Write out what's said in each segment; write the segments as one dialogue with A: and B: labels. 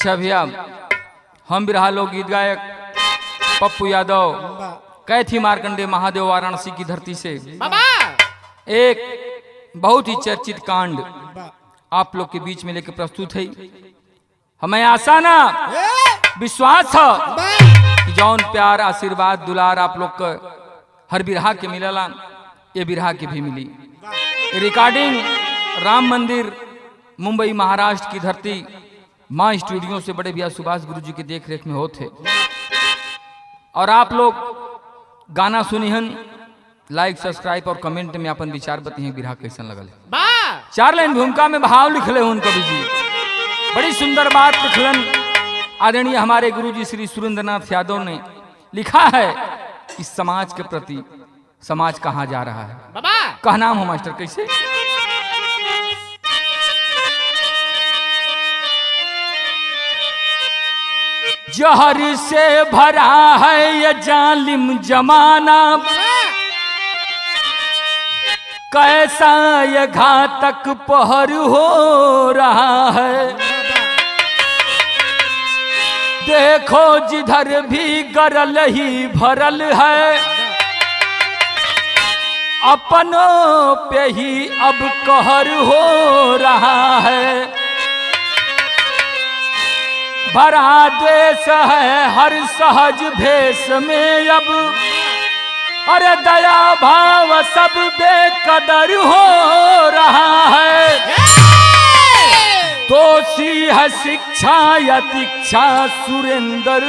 A: अच्छा भैया, हम बिरहा लोक गीत गायक पप्पू यादव कैथी मार्कंडे महादेव वाराणसी की धरती से एक बहुत ही चर्चित कांड आप लोग के बीच में लेकर प्रस्तुत है। हमें आशा ना विश्वास है कि जौन प्यार आशीर्वाद दुलार आप लोग का हर बिरहा के मिलला, ये बिरहा के भी मिली। रिकॉर्डिंग राम मंदिर मुंबई महाराष्ट्र की धरती माँ स्टूडियो से बड़े भैया सुभाष गुरु जी की देख रेख में होते। और आप लोग गाना सुनिहन, लाइक सब्सक्राइब और कमेंट में अपन विचार बताइए बिरहा कैसन लगल है। 4 लाइन भूमिका में भाव लिखले हूं कवि जी, बड़ी सुंदर बात लिखलन आदरणीय हमारे गुरु जी श्री सुरेंद्रनाथ यादव ने। लिखा है इस समाज के प्रति, समाज कहाँ जा रहा है। कहा नाम हो मास्टर कैसे? जहर से भरा है ये जालिम जमाना, कैसा ये घातक पहर हो रहा है। देखो जिधर भी गरल ही भरल है, अपनों पे ही अब कहर हो रहा है। भरा द्वेष है हर सहज भेष में अब, अरे दया भाव सब बेकदर हो रहा है। दोषी है शिक्षा या दीक्षा सुरेंद्र,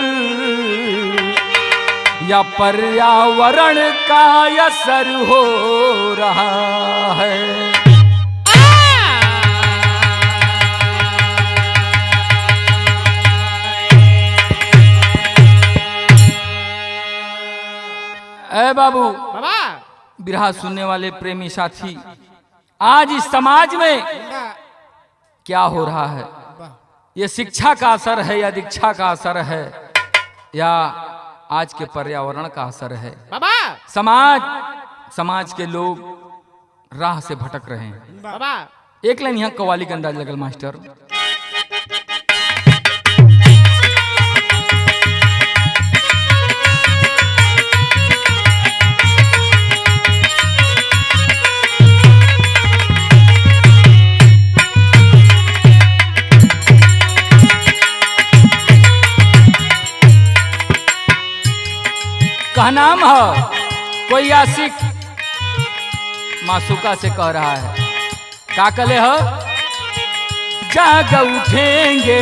A: या पर्यावरण का असर हो रहा है। ए बाबू बिरहा सुनने वाले प्रेमी साथी, आज इस समाज में क्या हो रहा है? ये शिक्षा का असर है या दीक्षा का असर है, या आज के पर्यावरण का असर है? समाज के लोग राह से भटक रहे हैं। एक लाइन यहाँ कवाली का अंदाज लगल मास्टर। कहा नाम है कोई आशिक मासूका से कह रहा है, का कले हो? जाग उठेंगे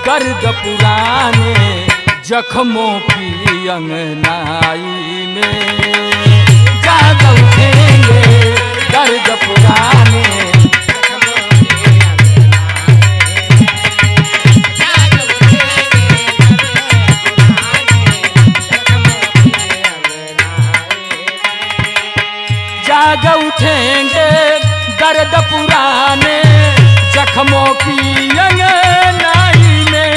A: गर्द पुराने जख्मों की अंगनाई में, जाग उठेंगे गर्द पुराने। जाग उठेंगे दर्द पुराने जख्मों की अंगनाई में,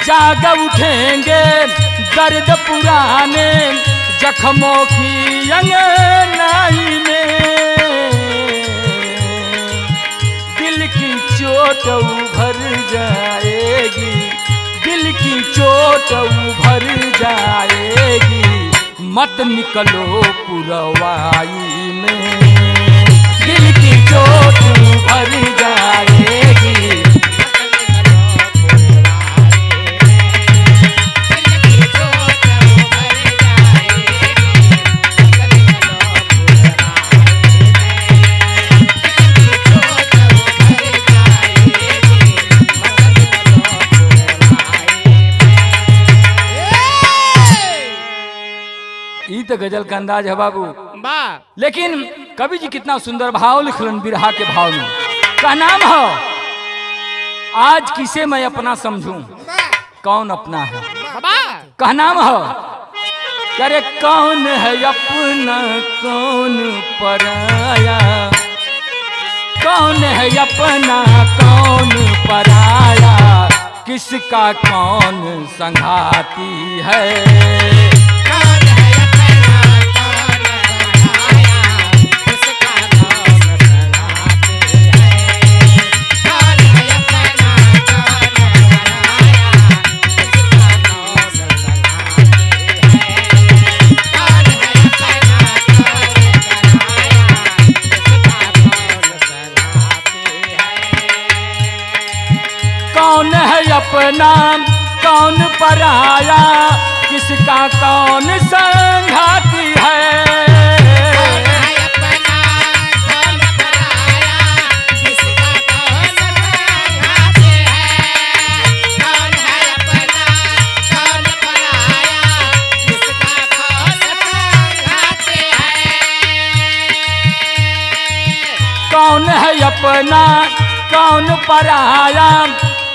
A: जाग उठेंगे दर्द पुराने जख्मों की अंगनाई में। दिल की चोट उभर जाएगी, दिल की चोट उभर जाएगी, मत निकलो पुरवाई में। दिल की चोट उभर जाएगी, तो गजल का अंदाज है बाबू। लेकिन कवि जी कितना सुंदर भाव लिखलन बिरहा के भाव में। का नाम है आज किसे मैं अपना समझूं, कौन अपना है? का नाम है करे कौन है अपना कौन पराया, कौन है अपना कौन पराया, किसका कौन संघाती है।
B: कौन है अपना कौन पराया, किसका कौन संघाती है। कौन है अपना कौन पराया, किसका कौन संघाती है। कौन है अपना कौन पराया, किसका कौन संघाती है।
A: कौन है अपना कौन पराया, किसका कौन संघाती है।
B: कौन है अपना कौन पराया, किसका कौन संघाती है। कौन है अपना कौन पराया, किसका कौन संघाती है।
A: कौन है अपना कौन पराया,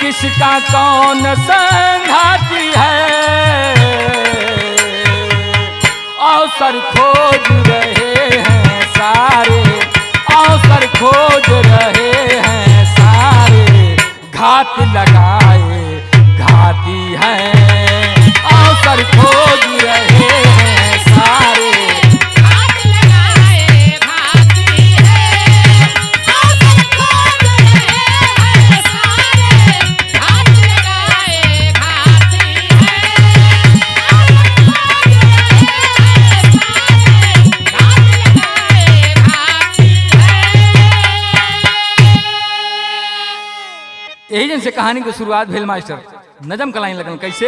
A: किसका कौन संघाती है। अवसर खोज रहे हैं सारे, अवसर खोज रहे हैं सारे, घात लगाए घाती है। अवसर खोज रहे हैं सारे,
B: हाथ लगाए भाती है। अवसर खोज रहे हैं सारे, हाथ लगाए भाती है। अवसर खोज रहे हैं सारे, हाथ लगाए भाती है।
A: यही जन से कहानी की शुरुआत भेल मास्टर। नजम कलाइन लगन कैसे।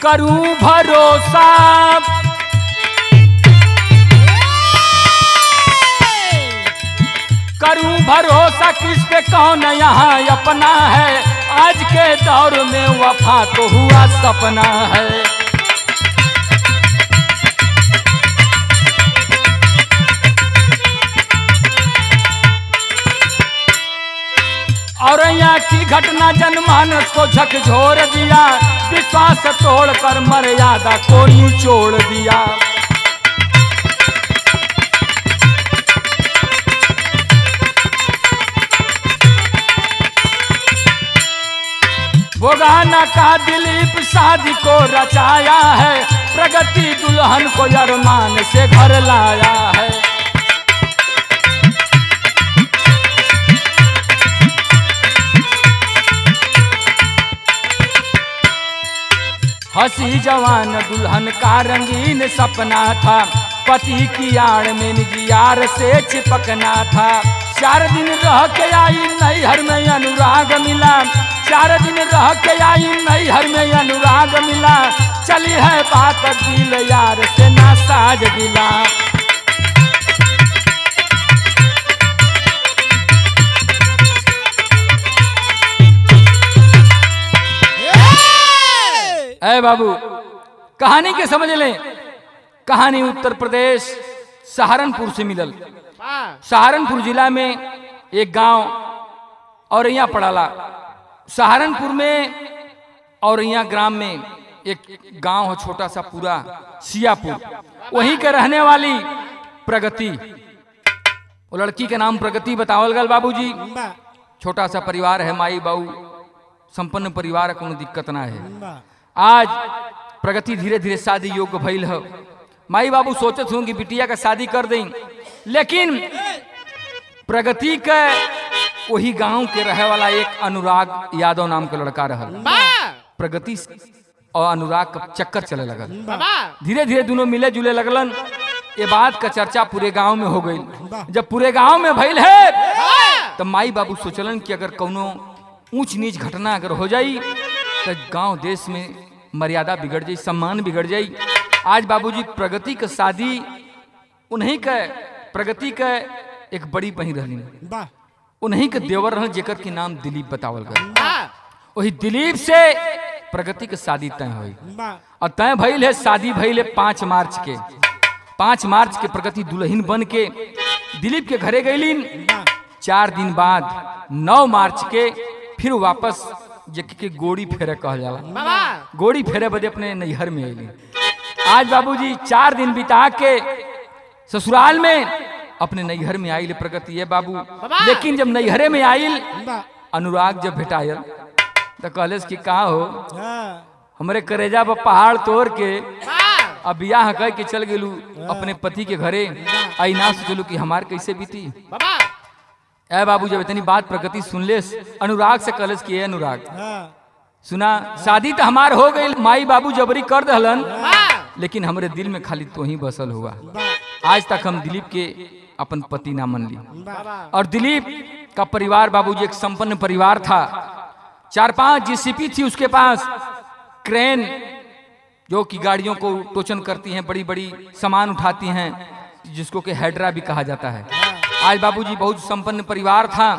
A: करूं भरोसा करूं भरोसा, किस पे कौन यहाँ अपना है। आज के दौर में वफा तो हुआ सपना है। और यहाँ की घटना जनमानस को झकझोर दिया, विश्वास तोड़कर मर्यादा को निचोड़ दिया। वो गाना का दिलीप शादी को रचाया है, प्रगति दुल्हन को अरमान से घर लाया है। हंसी जवान दुल्हन का रंगीन सपना था, पति की आड़ में निजी यार से चिपकना था। 4 दिन रह के आई नैहर में अनुराग मिला, 4 दिन रह के आई नैहर में अनुराग मिला। चली है बात दिल यार से ना साज गिला। ऐ बाबू कहानी के समझ लें। कहानी उत्तर प्रदेश सहारनपुर से मिलल। सहारनपुर जिला में एक गांव और यहाँ पड़ाला। सहारनपुर में और यहाँ ग्राम में एक गांव है छोटा सा पूरा सियापुर, वहीं के रहने वाली प्रगति। वो लड़की के नाम प्रगति बतावल गल बाबूजी। छोटा सा परिवार है, माई बाबू संपन्न परिवार है, कोनो दिक्कत ना है। आज प्रगति धीरे धीरे शादी योग्य भइल है। माई बाबू सोचत हूँ कि बिटिया का शादी कर दें, लेकिन प्रगति के वही गांव के रहे वाला एक अनुराग यादव नाम का लड़का रहल। प्रगति और अनुराग का चक्कर चले लगल। धीरे धीरे दोनों मिले जुले लगलन। ये बात का चर्चा पूरे गांव में हो गई। जब पूरे गांव में भइल है तो माई बाबू सोचलन कि अगर कोनो ऊंच नीच घटना अगर हो जाई तो गांव देश में मर्यादा बिगड़ जाई, सम्मान बिगड़ जाई। आज बाबूजी प्रगति का शादी उन्हीं का, प्रगति का एक बड़ी बहन रहनी, उन्हीं के देवर रहन जेकर के नाम दिलीप बतावल गए। वही दिलीप से प्रगति के शादी तय हुई और तय भइल है। शादी भइल है 5 मार्च के। 5 मार्च के प्रगति दुल्हन बन के दिलीप के घरे गईलीन। 4 दिन बाद 9 मार्च के फिर वापस जेके के गोड़ी फेरे कहल जाला।
B: बाबा
A: गोड़ी फेरे बदे अपने नैहर में अली। आज बाबूजी 4 दिन बिता के ससुराल में अपने नैहर में आइल प्रगति है बाबू। लेकिन जब नैहरे में आइल अनुराग जब भेटायल तो कहलेस कि कहा हो हमरे करेजा पर पहाड़ तोड़ के अब बियाह कह के चल गेलू अपने पति के घरे। आई ना सोचलू कि हमार कैसे बीती। ए बाबू जब इतनी बात प्रगति सुन लेस अनुराग से कहलेस कि ए अनुराग सुना शादी तो हमार हो गई, माई बाबू जबरी कर दहलन, लेकिन हमरे दिल में खाली तो ही बसल हुआ। आज तक हम दिलीप के अपन पति ना मन ली। और दिलीप का परिवार बाबूजी एक संपन्न परिवार था। 4-5 जीसीपी थी उसके पास, क्रेन जो कि गाड़ियों को टोचन करती हैं, बड़ी बड़ी सामान उठाती हैं, जिसको कि हेड्रा भी कहा जाता है। आज बाबूजी बहुत संपन्न परिवार था,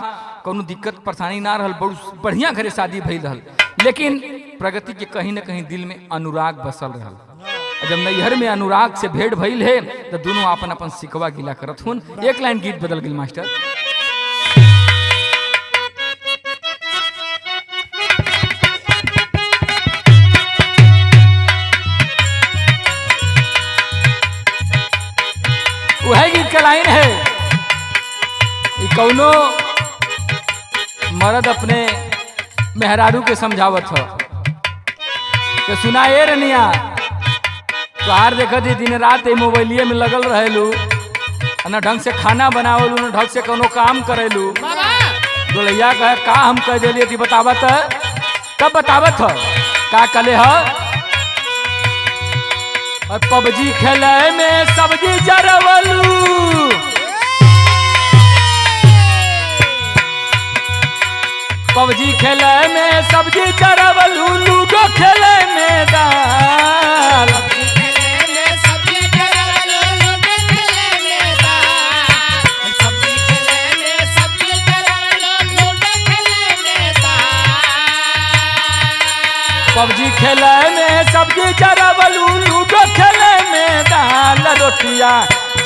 A: कोनो दिक्कत परेशानी ना रहल, बहुत बढ़िया घरे शादी भइल रहल। लेकिन प्रगति के कहीं न कहीं दिल में अनुराग बसल रहल। जब नैहर में अनुराग से भेंट भइल है तो दोनों अपन अपन सिकवा गिला करत हुन। एक लाइन गीत बदल गई मास्टर। वह गीत का लाइन है कि कौनो मर्द अपने मेहरारू के समझावत हो कि सुना ए रनिया तोहार देखत दिन रात मोबाइलिए में लगल रहेलू, न ढंग से खाना बनावलू, न ढंग से कोनो काम करेलू। दोलैया कहे का हम कह दिलिए थी बतावत है, कब बतावत हो का कले हो। पबजी खेले में सब्जी जरवलू, पबजी खेले में सब्जी जरवलू, लूडो खेले में दाल, पबजी खेले में सब्जी चरवलू, लूडो खेले में दाल, रोटिया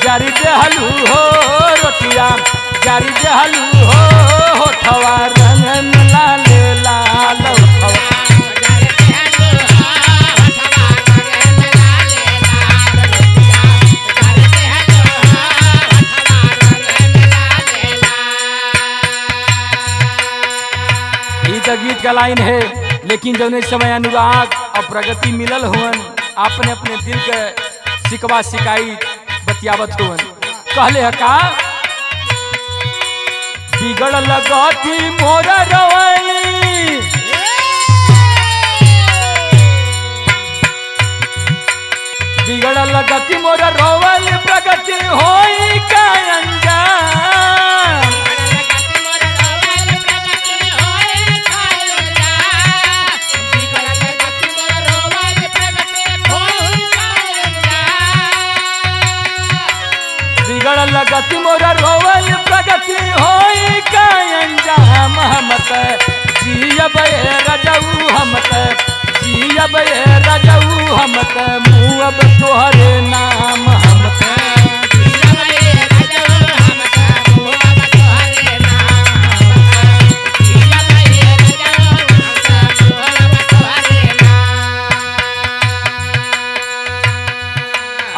A: जारी देहलू हो, रोटिया जारी देहलू हो, होठवा रंग मिला ले लाल, तो गीत का लाइन है। लेकिन जब इस समय अनुराग और प्रगति मिलल हुन, अपने अपने दिल के शिकवा शिकायत बतियावत हुन। कहले है का बिगड़ लगती मोर रवानी, बिगड़ लगती मोर रवानी, प्रगति होई का अंजाम, बिगड़ लगती मोर रोवल, प्रगति होई का अंजाम, हमत जियब रजऊ, हमत जियब रजऊ, हमत मुँह तोहरे नाम, हमत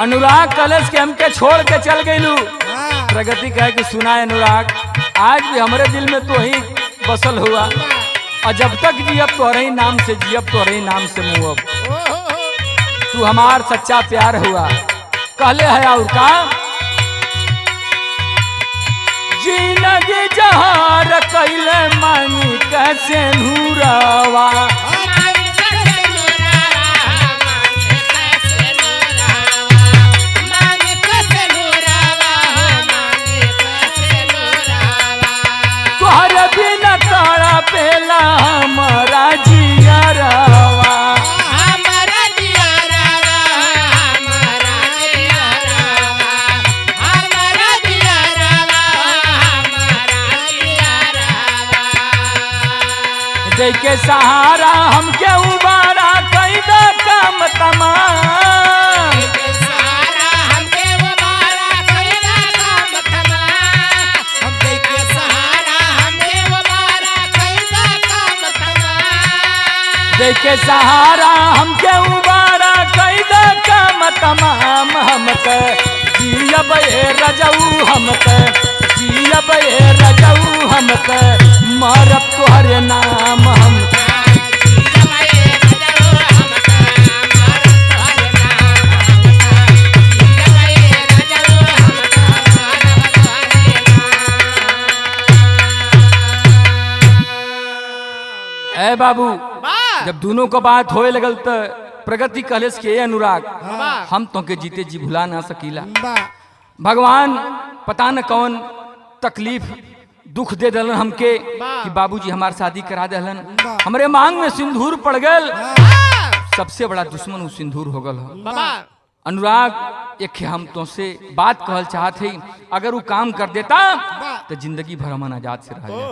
A: अनुराग कलश के हमके छोड़ के चल गईलू। प्रगति कहे कि सुना अनुराग आज भी हमारे दिल में तो ही बसल हुआ, और जब तक जियब तोहरे ही नाम से जियब, तोहरे ही नाम से मुँह, तू हमार सच्चा प्यार हुआ। कहले है और का जिंदगी जहार कैले मांगी कैसे नूरावा, पेला हमारा जियरवा,
B: हमारा जियरवा, हमारा जियरवा, हमारा जियरवा, हमारा जियरवा,
A: देके सहारा हमके उबारा कैदा काम तमाम,
B: सहारा हमके उबारा कैदा काम तमाम, हम देके सहारा हमके उबारा कैदा काम तमाम,
A: सहारा हमके उबारा कैदा काम तमाम हमके जियब ए रजऊ हमके जियब ए रजऊ हमके मरब तोहरे नाम हमके ए बाबू जब दोनों को बात होए लगल तो प्रगति कलेश के अनुराग हम तो के जीते जी भुला ना सकीला। भगवान पता न कौन तकलीफ दुख दे दलन हमके कि बाबूजी हमार शादी करा दलन, हमरे मांग में सिंदूर पड़ गल। सबसे बड़ा दुश्मन उस सिंदूर हो गल। अनुराग एक हम तो से बात कहल चाहत है, अगर वो काम कर देता तो जिंदगी भर हम आजाद से रह जाए।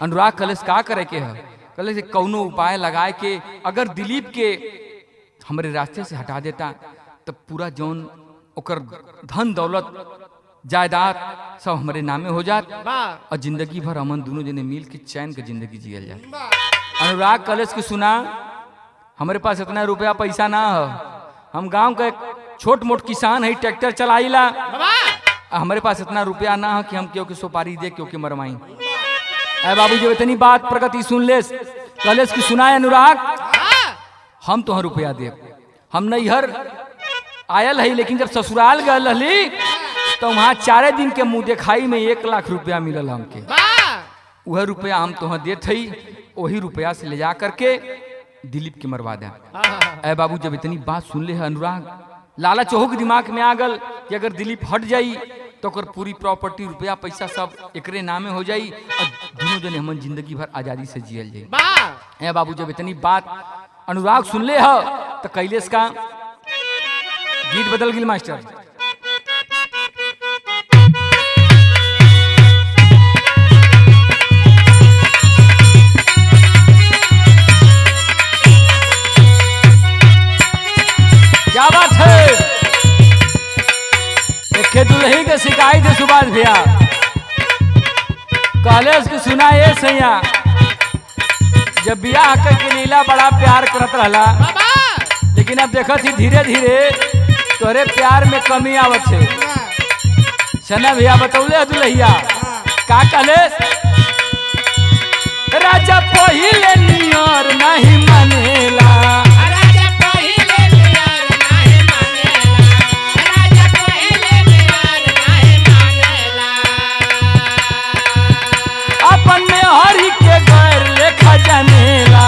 A: अनुराग कलेश का करे के है, कलेश कौनो उपाय लगाए के अगर दिलीप के हमारे रास्ते से हटा देता तो पूरा जौन ओकर धन दौलत जायदाद सब हमारे नामे हो जात और जिंदगी भर अमन दोनों जने मिल के चैन के जिंदगी जियल जाए। अनुराग कलेश की सुना, हमारे पास इतना रुपया पैसा ना हो, हम गांव का एक छोट मोट किसान है, ट्रैक्टर चलाईला, हमारे पास इतना रुपया ना हो कि हम क्यों के सुपारी दे क्यों के मरवाई। अरे बाबू जब इतनी बात प्रगति सुन ले कलेश की सुनाए अनुराग, हम तो रुपया दे, हम नैहर आयल है लेकिन जब ससुराल गए रहली तो वहाँ 4 दिन के मुँह दिखाई में 1 लाख रुपया मिलल हमके। वह रुपया हम तो देत हई, वही रुपया से ले जा करके दिलीप के मरवा दे। अरे बाबू जब इतनी बात सुन ले है अनुराग, लालच ओहू के दिमाग में आ गल कि अगर दिलीप हट जाई तो कर पूरी प्रॉपर्टी रुपया पैसा सब एकरे नामे हो जाई और दोनों जने हमन जिंदगी भर आजादी से जियल जाई। ए बाबू जब इतनी बात अनुराग सुन ले हो तो कैलेश का गीत बदल गिल मास्टर। क्या बात है, एक दुल्ही के शिकायत है सुभाष भैया, कॉलेज की सुना ये सैया, जब बियाह के लीला बड़ा प्यार करत रहला, लेकिन अब देखा थी धीरे धीरे तोरे प्यार में कमी आवत है। सना भैया बतौले दुल्हिया का कॉलेज, राजा पहिले नियर नहीं मानेला, अपन में हरि के गैर लेखा जानेला,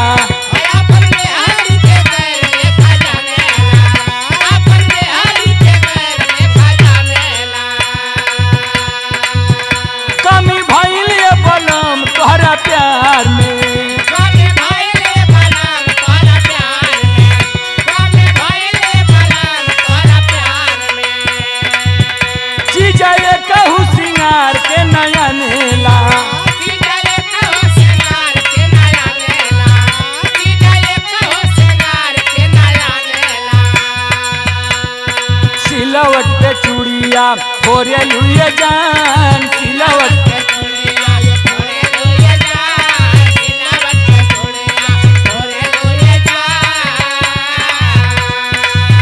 A: कमी भइल ये बलम तोहरा प्यार में, चीज ये कहू सिंगार के नया नेला, सिलवट पे चूड़िया फोरे लुए जान, सिलवट पे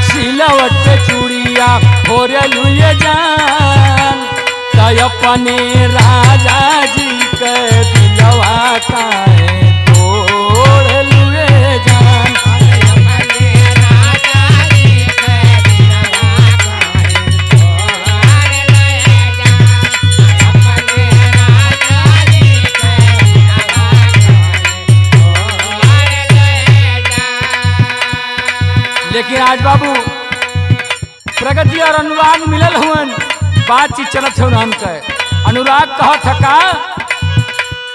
A: सिलवट पे चूड़िया फोरे लुए जान, तय अपने राजा जी के दिलवा काहे तोड़ लुए जान, लेकिन आज बाबू प्रगति और अनुराग मिलल हुन, बातचीत चलत हो नाम के। अनुराग कहत का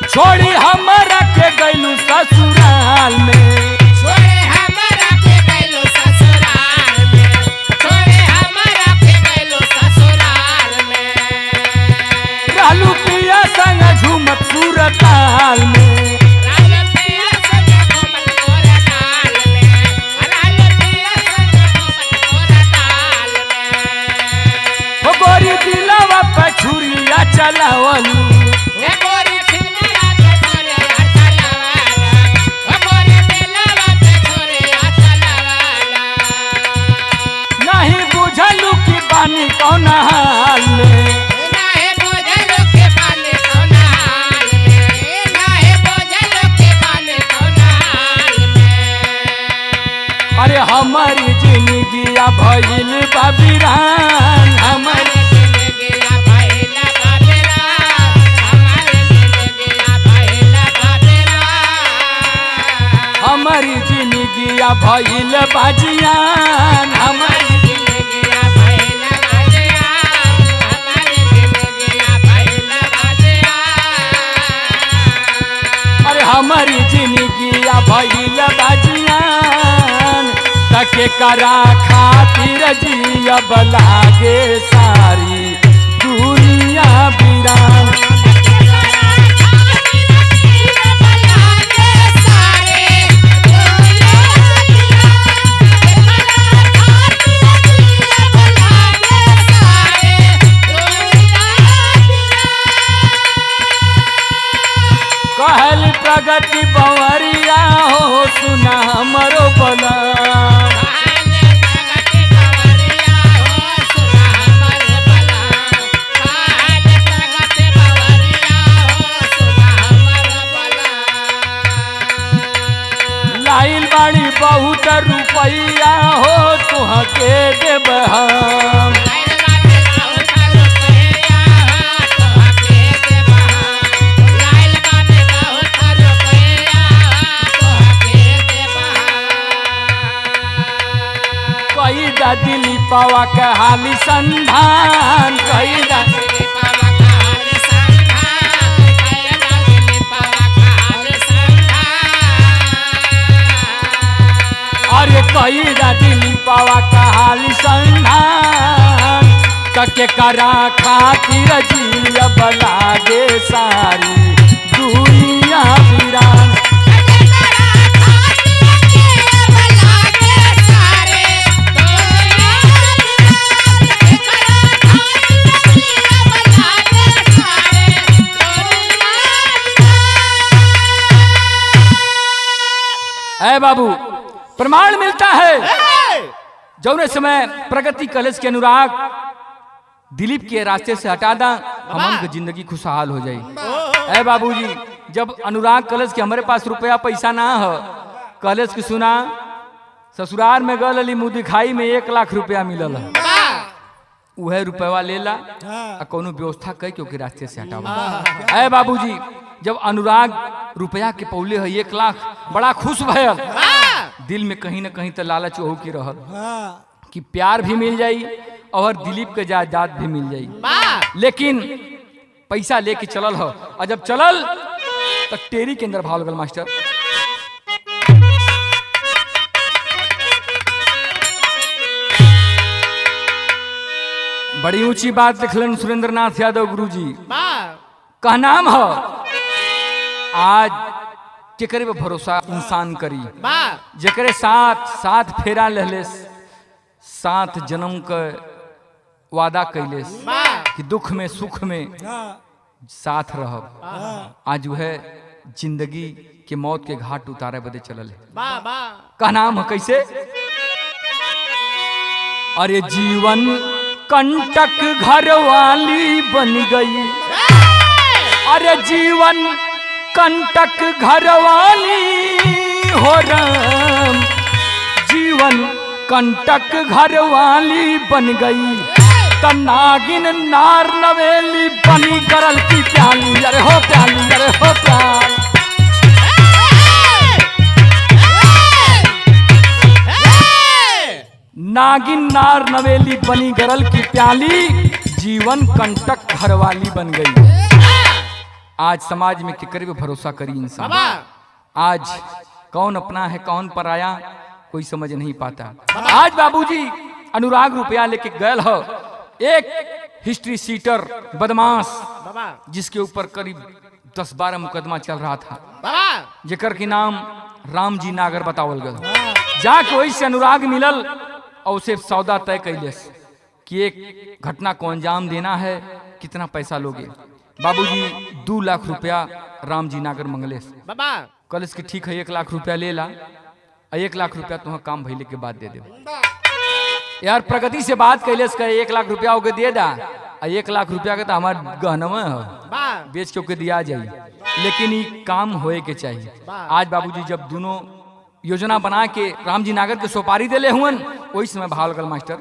A: छोड़ी हमरा के गइलू ससुराल में, रहलू पिया संग झूमत सूरताल में, गोरी दिलवा पे छुरिया चलावलू, अरे हमारी जिंदगी भइल बा वीरान, हमारी
B: जिंदगिया भइला बाबेरा, हमारे जिंदगिया भइला बाबेरा।
A: हमारी जिंदगी भइल बा जियान, हमारी
B: जिंदगिया भइला बाजिया, हमारे जिंदगिया भइला बाजिया।
A: अरे हमारी जिंदगी भइल बा जियान, तके करा खातिर जियब लागे सारी दुनिया वीरान। कहल प्रगति बवरिया हो सुना हमरो बला, लाइल बाड़ी बहुत रुपैया हो तुहके देब हम। कई दा दिली पावा के हाली संधान, कई दा अरे कई दा दिली पावा के हाली संधान, तके करा खातिर जियब लागे सारी दुनिया वीरान। ऐ बाबू प्रमाण मिलता है जौने समय प्रगति कलेश के अनुराग दिलीप के रास्ते से हटा दा, हमन की जिंदगी खुशहाल हो जाई। ऐ बाबूजी जब अनुराग कलेश के हमारे पास रुपया पैसा ना हो, कलेश की सुना ससुराल में गल मुँह दिखाई में 1 लाख रुपया मिलल, वह रुपया लेला आ कोनो व्यवस्था कह के ओके रास्ते से हटावा। ऐ बाबूजी जब अनुराग रुपया के पौले है 1 लाख, बड़ा खुश भयल, दिल में कहीं ना कहीं तो लालच हो की रहल कि प्यार भी मिल जाई और दिलीप के जायदाद भी मिल जाई। लेकिन पैसा लेके चलल हो, और जब चलल तो टेरी के अंदर भाव लगल मास्टर। बड़ी ऊंची बात लिखलन सुरेंद्र नाथ यादव गुरुजी का नाम हो, आज केकरे पे भरोसा इंसान करी, जेकरे साथ फेरा लेलेस, 7 जन्म के वादा कैलेस कि दुख में सुख में साथ रहब, आज वह जिंदगी के मौत के घाट उतारे बदे चलल है। का नाम है कैसे? अरे जीवन कंटक घर वाली बन गई, अरे जीवन कंटक घर वाली हो राम, जीवन कंटक घर वाली बन गई, नागिन नार नवेली बनी करल की प्याली, अरे हो प्याली, अरे हो प्याल। नागिन नार नवेली बनी गरल की प्याली, जीवन कंटक घरवाली बन गई। आज समाज में केकरे पे भरोसा करी इंसान, आज कौन अपना है कौन पराया कोई समझ नहीं पाता। आज बाबूजी अनुराग रुपया लेके गए हो, एक हिस्ट्री सीटर बदमाश जिसके ऊपर करीब 10-12 मुकदमा चल रहा था, जेकर के नाम रामजी नागर बतावल गल, जाके वही से अनुराग मिलल और उसे सौदा तय कैलेस कि एक घटना को अंजाम देना है, कितना पैसा लोगे? बाबूजी 2 लाख रुपया रामजी नागर मंगलेस। कलेस की ठीक है 1 लाख रुपया ले ला, 1 लाख रुपया तुम्हें काम भइले के बाद दे दे। यार प्रगति से बात कैलेस का 1 लाख रुपया होके दे दा, 1 लाख रुपया का तो हमारे गहनवा है, बेच के ओके दिया जाए, लेकिन ये काम होए के चाहिए। आज बाबूजी जब दोनों योजना बना के राम जी नागर के सोपारी देले हुन। वही समय भाव लगल मास्टर।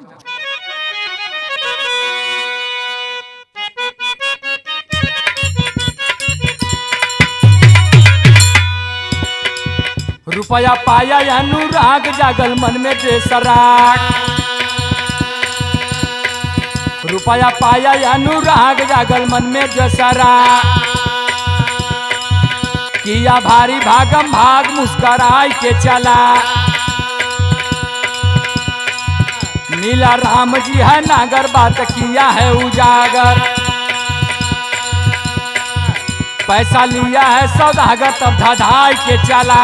A: रुपया पाया अनुराग जागल मन में बेसराग, रुपया पाया अनुराग जागल मन में बेसराग, किया भारी भागम भाग मुस्कराई के चला, मिला राम जी है नागर बात किया है उजागर, पैसा लिया है सौदागर तब धधाई के चला,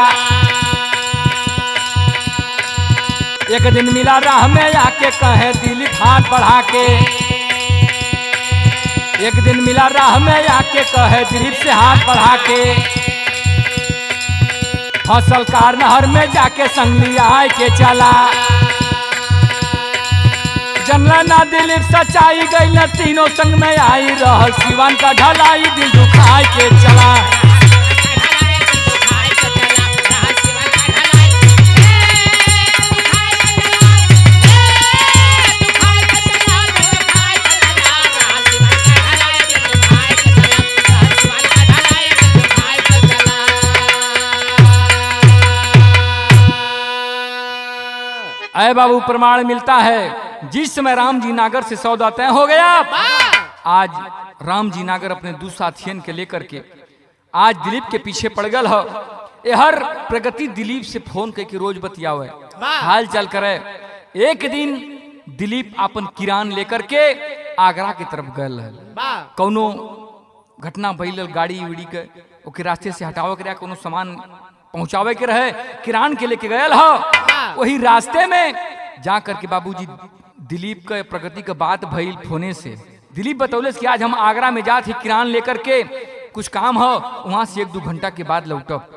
A: एक दिन मिला राह में आके कहे दिलीप हाथ बढ़ा के, एक दिन मिला राह में आके कहे दिलीप से हाथ बढ़ा के, फसल कार नहर में जाके संगलिया आए के चला, जनला ना दिलीप सच्चाई गई न तीनों संग में आई रहल सिवान का ढलाई दिल दुखाई के चला। अय बाबू प्रमाण मिलता है जिस समय राम जी नागर से सौदा तय हो गया, आज राम जी नागर अपने दो साथियन के लेकर के आज दिलीप के पीछे पड़ गल हो। हर प्रगति दिलीप से फोन करके रोज बतियावे हाल चाल करे। एक दिन दिलीप अपन किरान लेकर के आगरा की तरफ गल है। कौनो घटना भइल गाड़ी उड़ी के ओके रास्ते से हटावे के कोनो सामान पहुंचावे के रहे, किरान के लेके गयल हो। वही रास्ते में जा करके बाबूजी दिलीप के प्रगति का बात भइल फोने से। दिलीप बतौले कि आज हम आगरा में जाते किरान लेकर के, कुछ काम हो, वहां से 1-2 घंटा के बाद लौटब।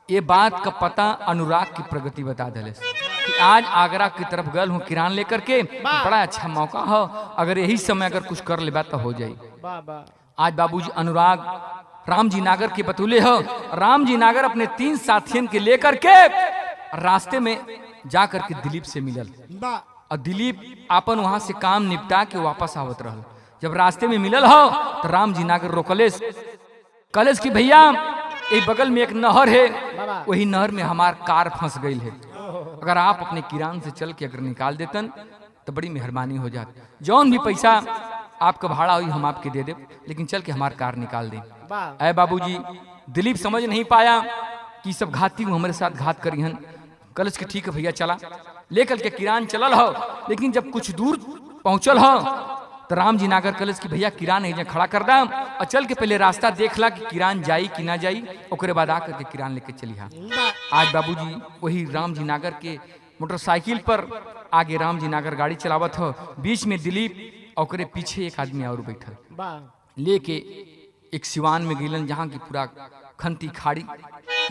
A: ये बात का पता अनुराग की प्रगति बता दिले कि आज आगरा की तरफ गल हूँ किरान लेकर के, बड़ा अच्छा मौका हो, अगर यही समय अगर कुछ कर ले तो हो जाए। आज बाबूजी अनुराग राम जी नागर के बतौले हो। राम जी नागर अपने 3 साथियन के लेकर के रास्ते में जाकर के दिलीप से मिलल और दिलीप अपन वहां से काम निपटा के वापस आवत रहल। जब रास्ते में मिलल हो तो राम जी नागर रोकलेस, कलेस की भैया एक बगल में एक नहर है, वही नहर में हमार कार फंस गई है, अगर आप अपने किरान से चल के अगर निकाल देतन तो बड़ी मेहरबानी हो जात। जौन भी पैसा आपका भाड़ा हुई हम आपके दे दे, लेकिन चल के हमार कार निकाल दे। अय बाबूजी दिलीप समझ नहीं पाया कि सब घाती हमारे साथ घात करी हन। कलश के ठीक है भैया चला, लेकर के किरान चलल हो। लेकिन जब कुछ दूर पहुंचल हो तो राम जी नागर कलश की भैया किरान है खड़ा कर दा और चल के पहले रास्ता देखला कि किरान जाई कि ना जाई, ओकरे बाद आकर के किरान लेके चली। हाँ आज बाबूजी वही राम जी नागर के मोटरसाइकिल पर आगे राम जी नागर गाड़ी चलावत हो, बीच में दिलीप और ओकरे पीछे एक आदमी और बैठल लेके एक सिवान में गिलन जहाँ की पूरा खंती खाड़ी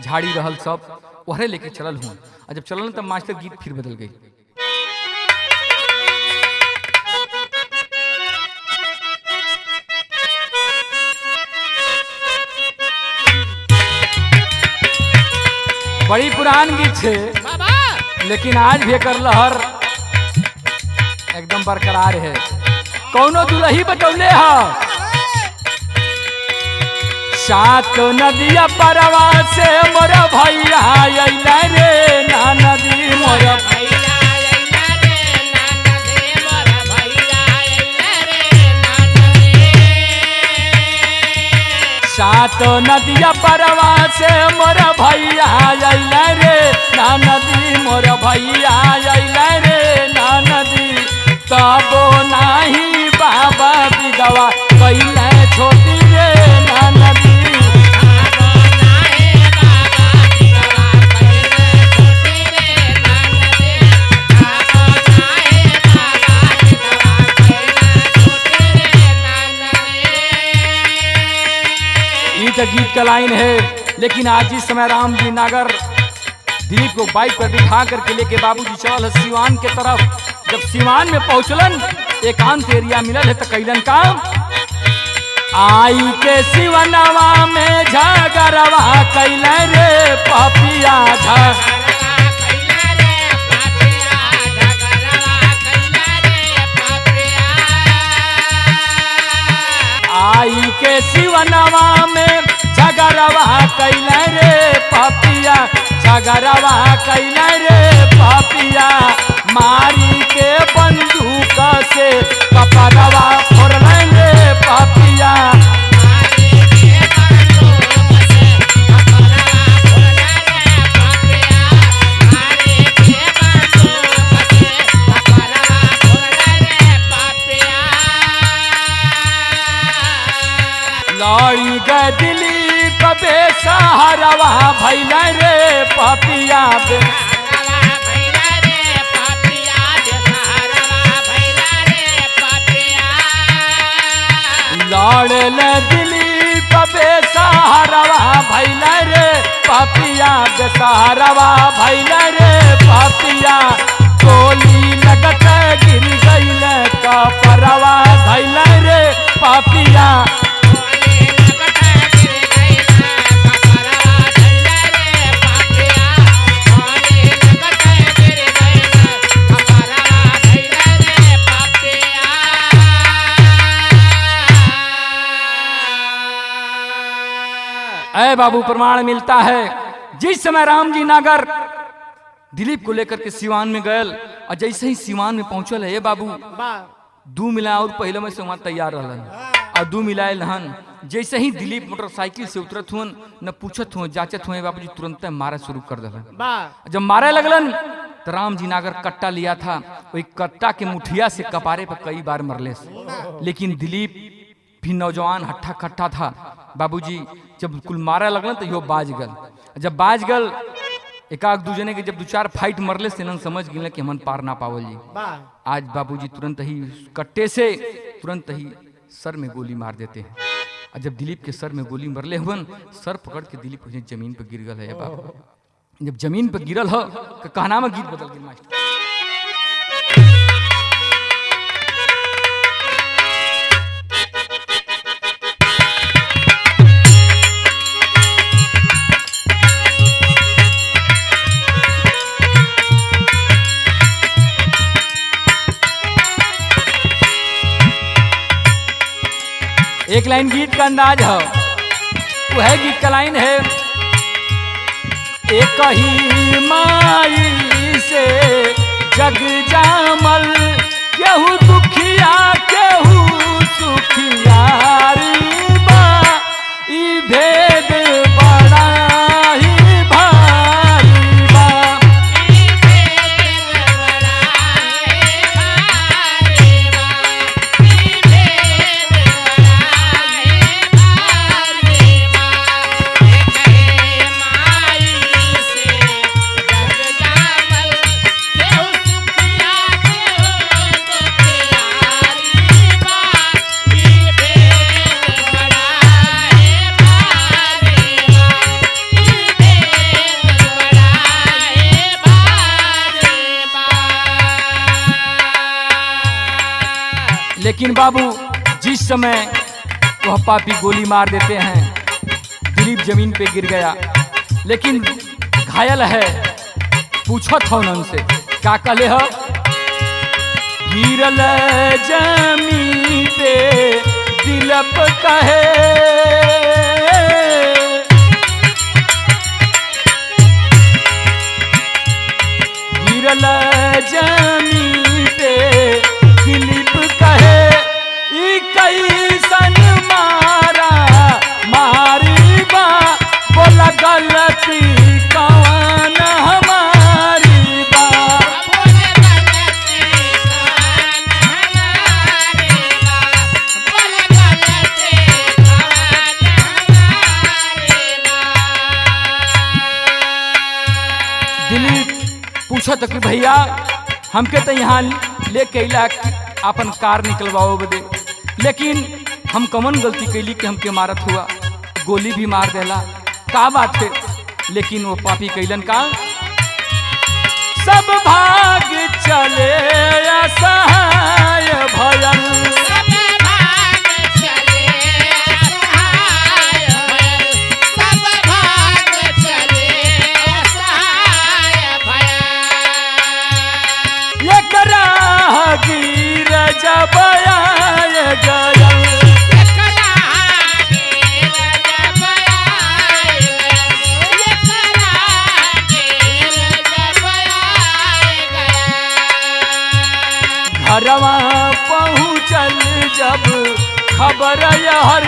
A: झाड़ी रहल सब ओहरे लेके चलल हूँ। और जब चलल तब मास्टर गीत फिर बदल गई। बड़ी पुरान गीत है लेकिन आज भी एकर लहर एकदम बरकरार है। कौनो दुलही बतौले हा सात नदिया परवा से मोर भैया अइला रे ना नदी मोर
B: भैया अइला रे ना नदी मोर भैया अइला रे ना नदी।
A: सात नदिया परवा से मोर भैया अइला रे ना नदी मोर भैया अइला रे ना नदी। तबो नाही बाबा बिगवा कैला छोटी रे ना नदी। गीत का लाइन है। लेकिन आज इस समय राम जी नागर दिलीप को बाइक पर बिठा करके लेके बाबूजी चल सिवान के तरफ। जब सिवान में पहुंचलन एकांत एरिया मिलल है तो कैलन काम आई के सिवनवा में झगड़वा कैल रे पपिया झगड़वा जीवनवा में झगड़वा कैले रे पापिया, झगड़वा कैले रे पापिया, मारी के बंदूक से कपड़वा फोड़ले रे पापिया। लड़ी गए दिलीप बेसहारवा भैले रे पापिया, लड़ले दिलीप बेसहारवा भैले रे पापिया, बेसहारवा भैले रे पापिया, गोली लगत गिर गईल कपरवा धैले रे पापिया। ऐ बाबू प्रमाण मिलता है जिस समय राम जी नागर दिलीप को लेकर के सिवान में गए और जैसे ही सिवान में पहुंचल है बाबू दू मिला और पहले में से वहां तैयार रहलन और दू मिलाए लहन। जैसे ही दिलीप मोटरसाइकिल से उतरत हुन न पूछत हुए जाचत हुए बाबू जी तुरंत मारे शुरू कर दिलन। जब मारे लगलन तो राम जी नागर कट्टा लिया था, वही कट्टा के मुठिया से कपारे पर कई बार मरले, लेकिन दिलीप भी नौजवान हट्ठा कट्टा था बाबूजी। जब कुल मारा लगल तो यो बाज गल, जब बाज गल एकाक दूजने के जब दो चार फाइट मरले से समझ गए कि हमन पार ना पावल जी। आज बाबूजी तुरंत ही कट्टे से तुरंत ही सर में गोली मार देते हैं। और जब दिलीप के सर में गोली मरले हुन सर पकड़ के दिलीप जमीन पर गिर गल है बाबू। जब जमीन पर गिरल हो कहना में गीत बदल गई मास्टर। एक लाइन गीत का अंदाज है, वो है गीत का लाइन है, एक ही माई से जग जामल, केहू दुखिया केहू सुखियारी बा, ई भेद बड़ा ही भारी बा। लेकिन बाबू जिस समय वह पापी गोली मार देते हैं दिलीप जमीन पे गिर गया, लेकिन घायल है। पूछो था उनसे क्या कहले हो, गिरल जमीन पे दिलीप कहे, गिरल जमीन पे दिलीप कहे, ई कैसन मारा मारी बा, बोला गलती कौन हमारी बा। दिलीप पूछो तो कि भैया हमके तो यहाँ लेके अला अपन कार निकलवाओ बदे, लेकिन हम कमन गलती कैली कि हमके मारत हुआ, गोली भी मार देला, का बात है। लेकिन वो पापी कैलन का, सब भाग चले असहाय भयल, जब आए गयल, घरवा पहुँचल जब खबर यहर,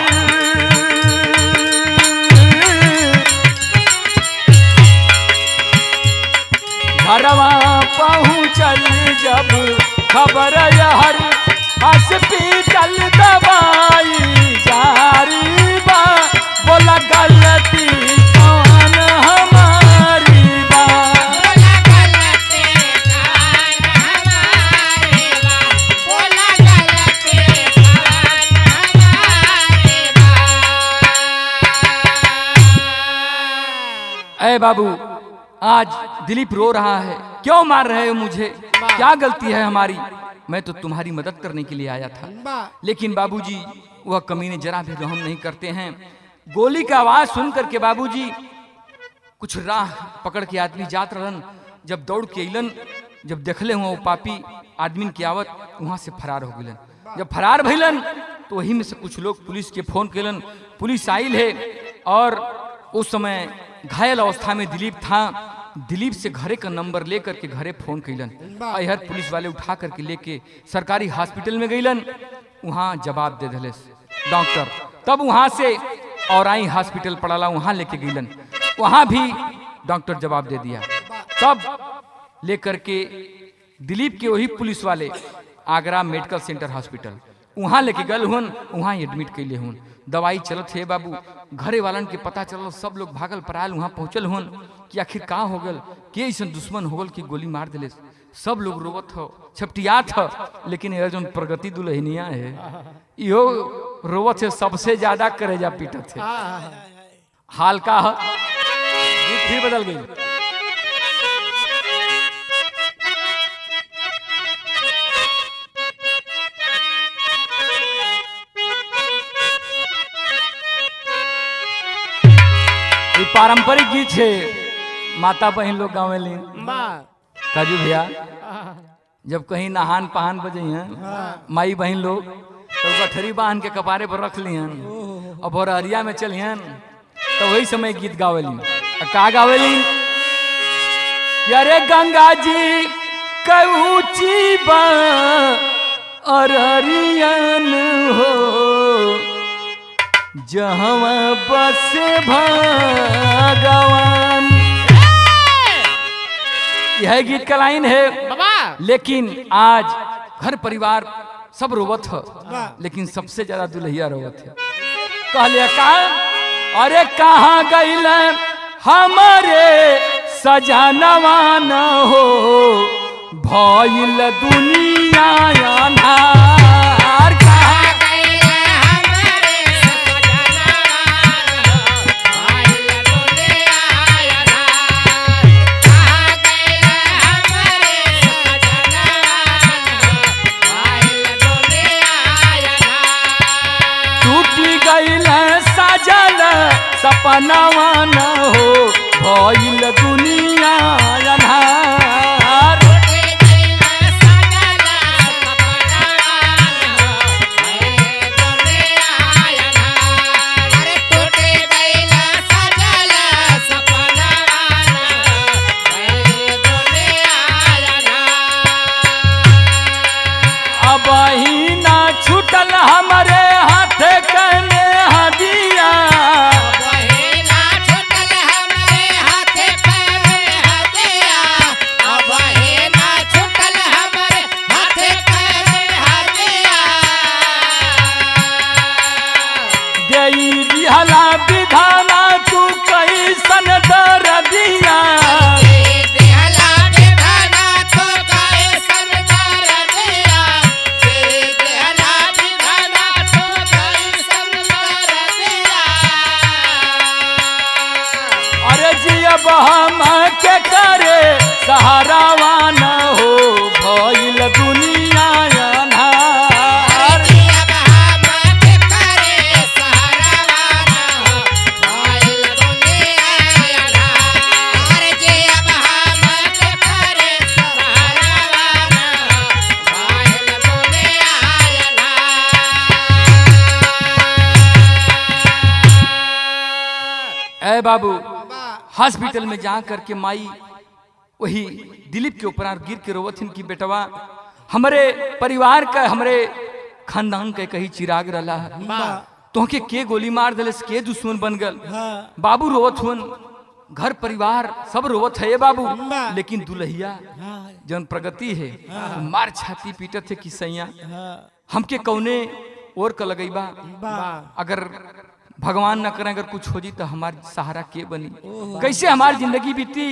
A: घरवा पहुँचल जब खबर यहर, हॉस्पिटल दवाई जारी बा, बोला गलती कौन हमारी बा,
B: बोला गलती कौन हमारी बा, बोला गलती कौन हमारी बा।
A: ऐ बाबू, आज दिलीप रो रहा है, क्यों मार रहे हो मुझे, क्या गलती है हमारी, मैं तो तुम्हारी मदद करने के लिए आया था। लेकिन बाबूजी वह कमीने जरा भी रहम नहीं करते हैं। गोली का आवाज सुन करके बाबूजी कुछ राह पकड़ के आदमी जात रहन, जब दौड़ के अलन, जब देखले हुआ वो पापी आदमी की आवत, वहां से फरार हो गलन। जब फरार भइलन तो वही में से कुछ लोग पुलिस के फोन कैलन, पुलिस आइल है और उस समय घायल अवस्था में दिलीप था। दिलीप से घरे का नंबर लेकर के घरे फोन कैलन, हर पुलिस वाले उठा करके लेके सरकारी हॉस्पिटल में गईलन, वहाँ जवाब दे दिले डॉक्टर। तब वहाँ से और आई हॉस्पिटल पड़ाला, वहाँ लेके गईलन, वहाँ भी डॉक्टर जवाब दे दिया। तब लेकर के दिलीप के वही पुलिस वाले आगरा मेडिकल सेंटर हॉस्पिटल वहाँ लेके गल हुन, वहाँ एडमिट कैले हुन, दवाई चलत है बाबू। घरे वालन के पता चलल, सब लोग भागल परायल वहाँ पहुँचल हुन कि आखिर का हो गल, के ऐसा दुश्मन हो गल कि गोली मार दिले। सब लोग रोवत हो, छपटियात हो, लेकिन यह जो प्रगति दुल्हनिया है यो रोवत है, सबसे ज्यादा करेजा पीटत है। हाल का है, गीत फिर बदल गई। पारंपरिक गीत है, माता बहन लोग गावेली। काजू भैया जब कहीं नहान पहान बजे हैं माई बहन लोग तो गठरी बांध के कपारे पर रख लिहन और भोरहरिया में चलिहन, तो वही समय गीत गावेली। का गावेली, अरे गंगा जी कऊची बा अररियन हो, जहाँ बस भगवान। यह गीत का लाइन है, लेकिन आज घर परिवार सब रोवत है, लेकिन सबसे ज्यादा दुल्हिया रोवत है। कहले का, अरे कहाँ गइल हमारे सजनवा न हो, भइल दुनिया अनार। सपनावा न हो, भइल दुनिया अन्हार। अब ही ना छूटल हमारे हाथ के में हदिया, विधाना तू कैसन दर दिया, अरे जी अब हम के करे सहारावा न हो, भइल दुनिया बाबू। हॉस्पिटल में जा करके माई वही दिलीप के ऊपर गिर के रोवथिन की बेटवा हमरे परिवार का हमरे खानदान के कहीं चिराग रला है
B: वाह
A: तोहके के गोली मार दिले के दुश्मन बन गल
C: हाँ
A: बाबू रोवत हुन घर परिवार सब रोवत है ये बाबू
C: वाह।
A: लेकिन दुल्हिया
C: हाँ
A: जन प्रगति है मार छाती पीटत है कि सैया
C: हाँ
A: हमके कौने और का लगैबा
C: वाह
A: अगर भगवान न करे अगर कुछ हो जी तो हमार सहारा के बनी कैसे हमारी जिंदगी बीती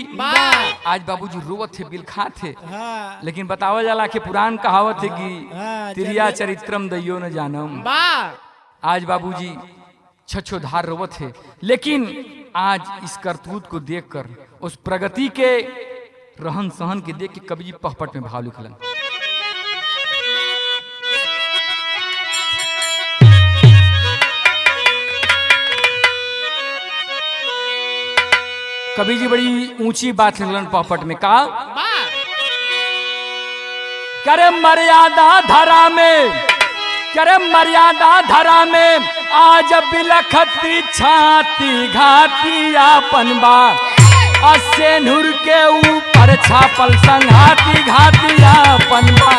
A: आज बाबूजी रोवत थे बिलखा थे
C: हाँ
A: लेकिन बतावल जाला कि पुरान कहावत है कि
C: हाँ,
A: तिरिया चरित्रम दैयो न जानम
B: वाह
A: आज बाबूजी छछोधार रोवत है लेकिन आज इस करतूत को देखकर उस प्रगति के रहन सहन के देख के कवि जी पहपट में भाव लिखलन। कवि जी बड़ी ऊंची बात लिखलन पहपट में का
B: वाह
A: करे मर्यादा धरा में करे मर्यादा धरा में आज बिलखती छाती घाती आपन बा असेनुर के ऊपर छापल संघाती घाती आपन बा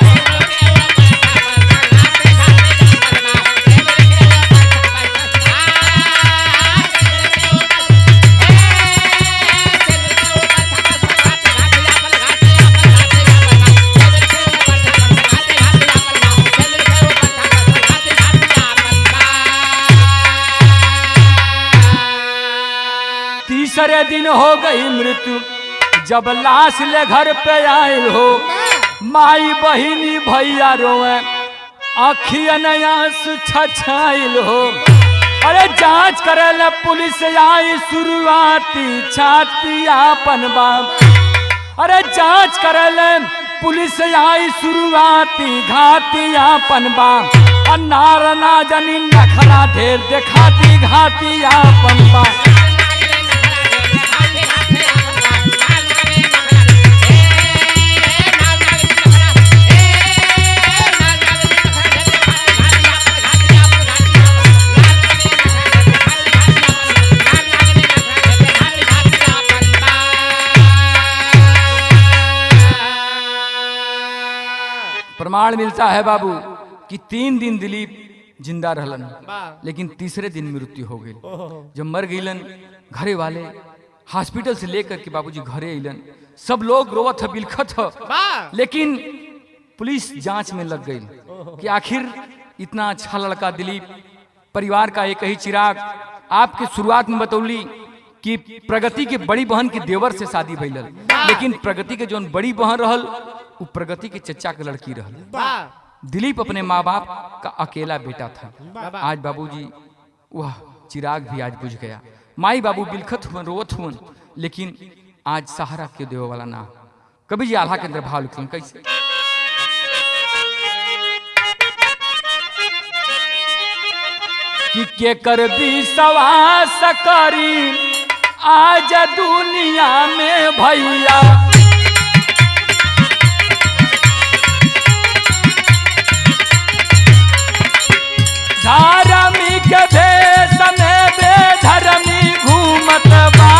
A: तीसरे दिन हो गई मृत्यु जब लाश ले घर पे आयल हो माई बहिनी भैया रोए अखिया नयास छछाइल हो अरे जांच करे ले पुलिस आई शुरुआती छाती आपन बाप अरे जांच करे ले पुलिस आई शुरुआती घाती आपन बाप अनार ना जनी नखरा ढेर देखाती घाती आपन बाप प्रमाण मिलता है बाबू कि 3 दिन दिलीप जिंदा रहलन लेकिन तीसरे दिन मृत्यु हो गई जब मर गईलन घरे वाले हॉस्पिटल से लेकर के बाबूजी घरे अलन सब लोग रोवत है बिलखत है लेकिन पुलिस जांच में लग गई कि आखिर इतना अच्छा लड़का दिलीप परिवार का एक ही चिराग आपके शुरुआत में बतौली कि प्रगति के बड़ी बहन के देवर से शादी भइल लेकिन प्रगति के जो बड़ी बहन रहल वो प्रगति के चचा के लड़की रहल दिलीप अपने माँ बाप का अकेला बेटा था आज बाबूजी वह चिराग भी आज बुझ गया माई बाबू बिलखत हुए रोवत हुए लेकिन आज सहारा के देवे वाला ना कभी जी आल्हा के अंदर भाव लिखलन कैसे कि के कर भी सवास करी आज दुनिया में भैया धार्मिक भेष में बेधर्मी घूमत बा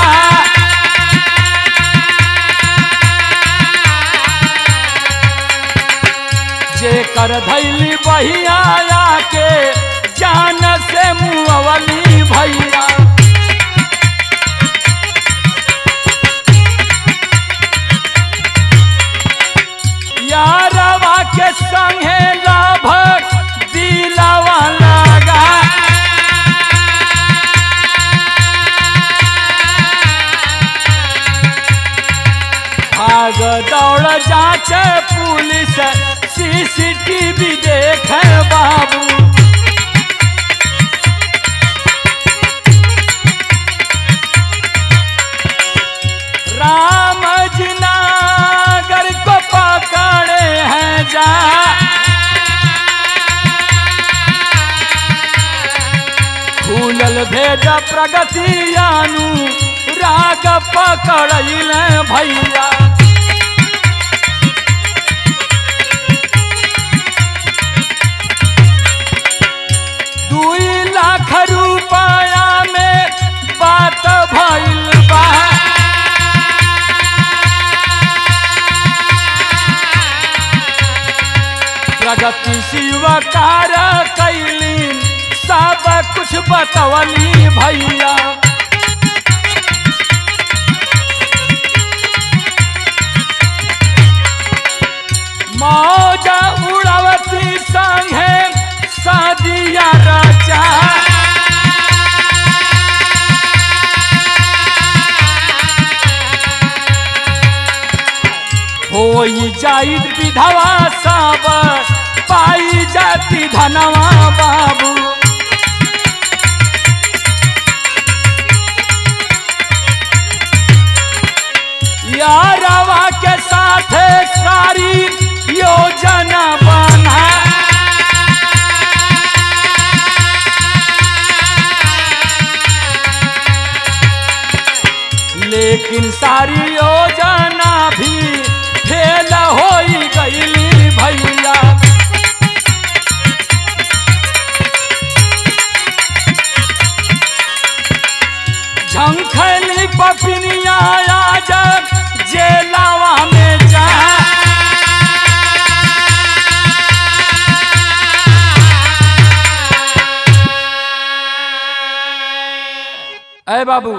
A: जे कर धैली बहिया के जान से मुअवली भैया यारवा के संगे लाभक दिलावा लगा भाग दौड़ जांच पुलिस सीसीटीवी देखे बाबू राम जी नागर को पकड़े हैं जा खुलल भेद प्रगति आनु राग पकड़ल भैया लाख रुपया में बात भइल बा प्रगति स्वीकार कैली सब कुछ बतवली भैया। मौज उड़ावती संगे शादिया रचा। होई जाई विधवा सब पाई जाती धनवा बाबू। यारवा के साथ सारी योजना बना। लेकिन सारी योजना भी फेल होई गईली भैया। झंखली पपिनिया आज जेलावा में जा। अरे बाबू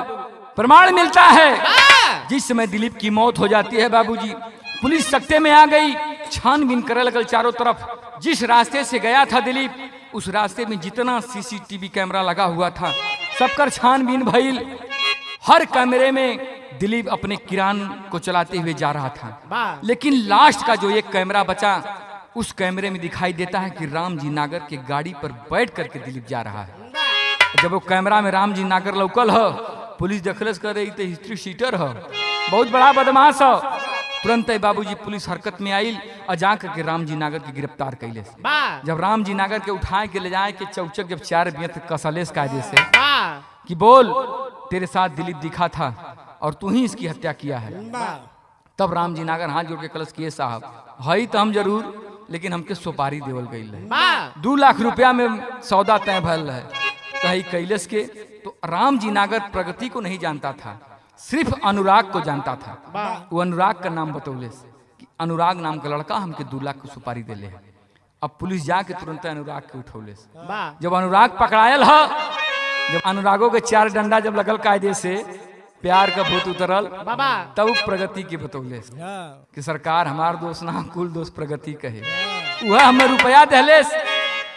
A: प्रमाण मिलता है जिस समय दिलीप की मौत हो जाती है बाबूजी, पुलिस सख्ते में आ गई, छानबीन करे लगल चारों तरफ। जिस रास्ते से गया था दिलीप, उस रास्ते में जितना सीसीटीवी कैमरा लगा हुआ था सबकर छानबीन भइल। हर कैमरे में दिलीप अपने किरान को चलाते हुए जा रहा था, लेकिन लास्ट का जो एक कैमरा बचा, उस कैमरे में दिखाई देता है कि राम जी नागर के गाड़ी पर बैठ करके दिलीप जा रहा है। जब वो कैमरा में राम जी नागर लौकल हो, पुलिस दखलस कर रही तो हिस्ट्री शीटर हो, बहुत बड़ा बदमाश हो। तुरंत ही बाबूजी पुलिस हरकत में आई और जा करके राम जी नागर के गिरफ्तार कैले। जब राम जी नागर के उठाए के ले जाए के चौचक जब 4 बियत कसलेस कायदे से कि बोल तेरे साथ दिलीप दिखा था और तू ही इसकी हत्या किया है, तब राम जी नागर हाथ जोड़ के कलश किए साहब हई तो हम जरूर, लेकिन हमके सुपारी देवल गई है, 2 लाख रुपया में सौदा तय भल है कही कैलस के। तो राम जी नागर प्रगति को नहीं जानता था, सिर्फ अनुराग को जानता था। वो अनुराग का नाम बतौले कि अनुराग नाम का लड़का हमके 2 लाख को सुपारी दे ले। अब पुलिस जाके तुरंत अनुराग के उठौले। जब अनुराग पकड़ायल है, जब अनुरागों के 4 डंडा जब लगल कायदे से प्यार का भूत उतरल, तब प्रगति के बतौले कि सरकार हमार दोस्त ना कुल दोस्त प्रगति कहे। वह हमें रुपया दहलेस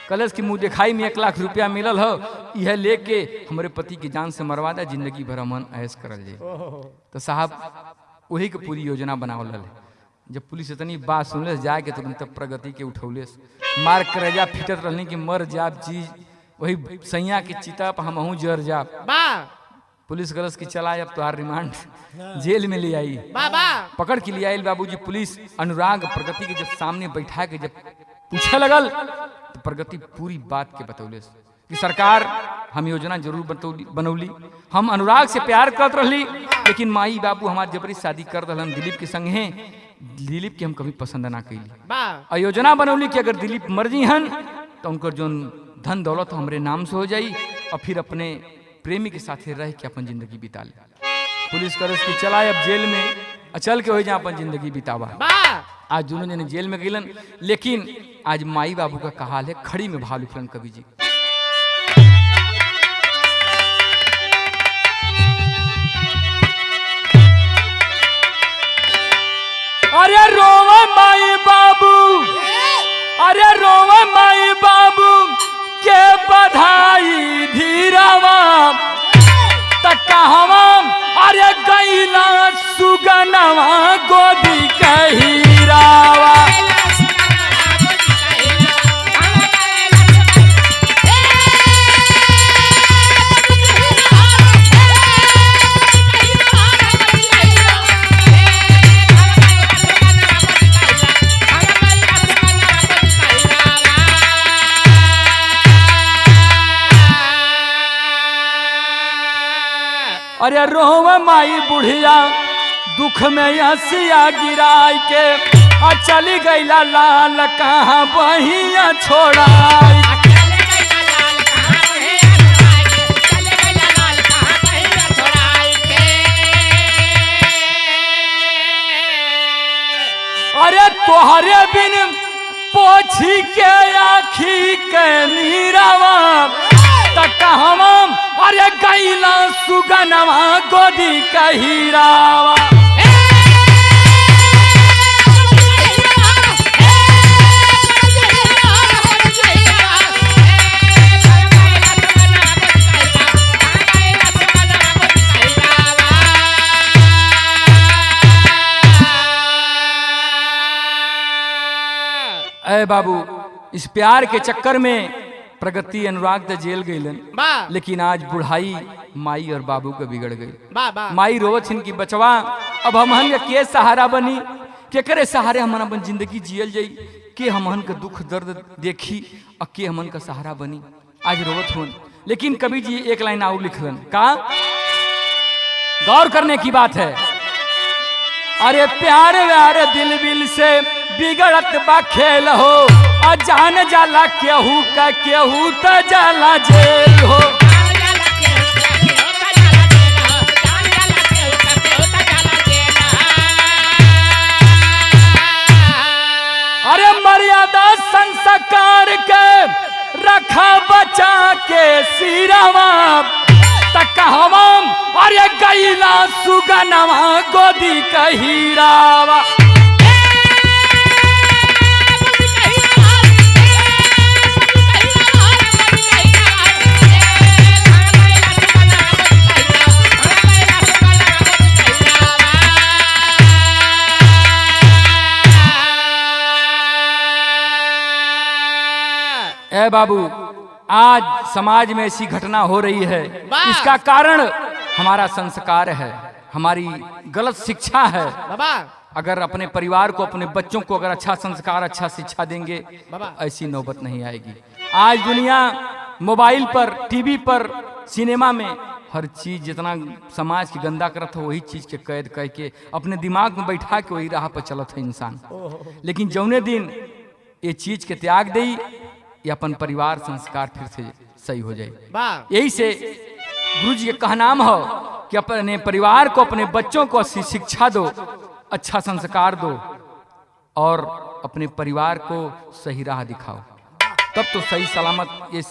A: कलेस की मुंह दिखाई में 1 लाख रुपया मिलल हो, यह लेके हमारे पति की जान से मरवा दे, जिंदगी भर मन ऐश करल जाए। तो साहब वही के पूरी योजना बनावल है। जब पुलिस इतनी बात सुनले जाए के तुरंत प्रगति के उठौले, मार करेजा फिटत रहने की मर जाब जी, वही सैया के चिता पर हमहू जर जाब। पुलिस गलस की चला, अब तुहार रिमांड जेल में ले आई, पकड़ के ले आई बाबूजी पुलिस। अनुराग प्रगति के जब सामने बैठा के जब पूछे लगल, तो प्रगति पूरी बात के बतौले कि सरकार हम योजना जरूर बनौली, हम अनुराग से प्यार करत रही, लेकिन माई बाबू हमार जबरी शादी कर दलन दिलीप के संग हैं। दिलीप के हम कभी पसंद ना कैली और योजना बनौली कि अगर दिलीप मर जी हन तो उनकर जो धन दौलत हमरे नाम से हो जाई और फिर अपने प्रेमी के साथ रह के अपन जिंदगी बिता ले। पुलिस कर उसकी चलाए अब जेल में चल के हो जाए अपन जिंदगी बितावा। आज दोनों जने जेल में गईलन, लेकिन आज माई बाबू का कहाल है खड़ी में भाव लिखलन कवि जी। अरे रोवा माई बाबू, अरे रोवा माई बाबू के बधाई धीरावा तकहवा, अरे गईला सुगनवा गोदी कहीरावा। अरे रोव माई बुढ़िया दुख में हंसिया गिराई के और चली गईला लाल कहाँ बहिया छोड़ाई। अरे तोहरे बिन बछी के आखी के नीरावा तक हम अरे गैला सुगनवा गोदी का हीरावा। अरे बाबू, इस प्यार के चक्कर में प्रगति अनुराग तो जेल गईलन, लेकिन आज बुढ़ाई माई और बाबू के बिगड़ गई। माई रोवत छिन की बचवा अब हमहन के सहारा बनी, के करे सहारे हमन अपन जिंदगी जियल जाई, के हमहन के दुख दर्द देखी और के हमन का सहारा बनी। आज रोवत हुन, लेकिन कवि जी एक लाइन और लिखलन का गौर करने की बात है। अरे प्यार व्यार दिल बिल से बिगड़त बा खेल हो, अजान जाला केहू का केहू त जाला जेल हो। अरे मर्यादा संस्कार के रखा बचा के सिरवा तक हम अरे गैला सुगनवा गोदी का हीरावा। ए बाबू, आज समाज में ऐसी घटना हो रही है, इसका कारण हमारा संस्कार है, हमारी गलत शिक्षा है। अगर अपने परिवार को, अपने बच्चों को अगर अच्छा संस्कार, अच्छा शिक्षा देंगे तो ऐसी नौबत नहीं आएगी। आज दुनिया मोबाइल पर, टीवी पर, सिनेमा में हर चीज जितना समाज की गंदा करत हो वही चीज के कैद करके अपने दिमाग में बैठा के वही राह पर चलत है इंसान। लेकिन जौने दिन ये चीज के त्याग दे, ये अपन परिवार संस्कार फिर से सही हो जाए। यही से गुरु जी का कहनाम हो कि अपने परिवार को, अपने बच्चों को अच्छी शिक्षा दो, अच्छा संस्कार दो और अपने परिवार को सही राह दिखाओ, तब तो सही सलामत इस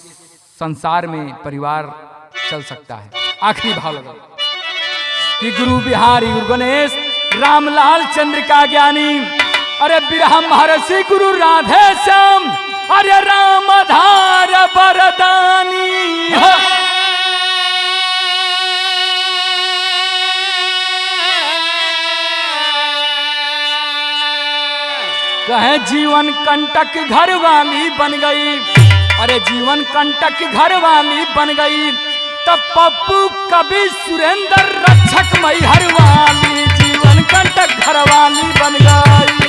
A: संसार में परिवार चल सकता है। आखिरी भाव लगा कि गुरु बिहारी गुरु गणेश रामलाल चंद्रिका ज्ञानी, अरे बिरहा महर्षि गुरु राधे श्याम, अरे रामधार बरदानी। कहे जीवन कंटक घर वाली बन गई, अरे जीवन कंटक घर वाली बन गई, तब पप्पू कवि सुरेंद्र रक्षक मई हर वाली जीवन कंटक घर वाली बन गई।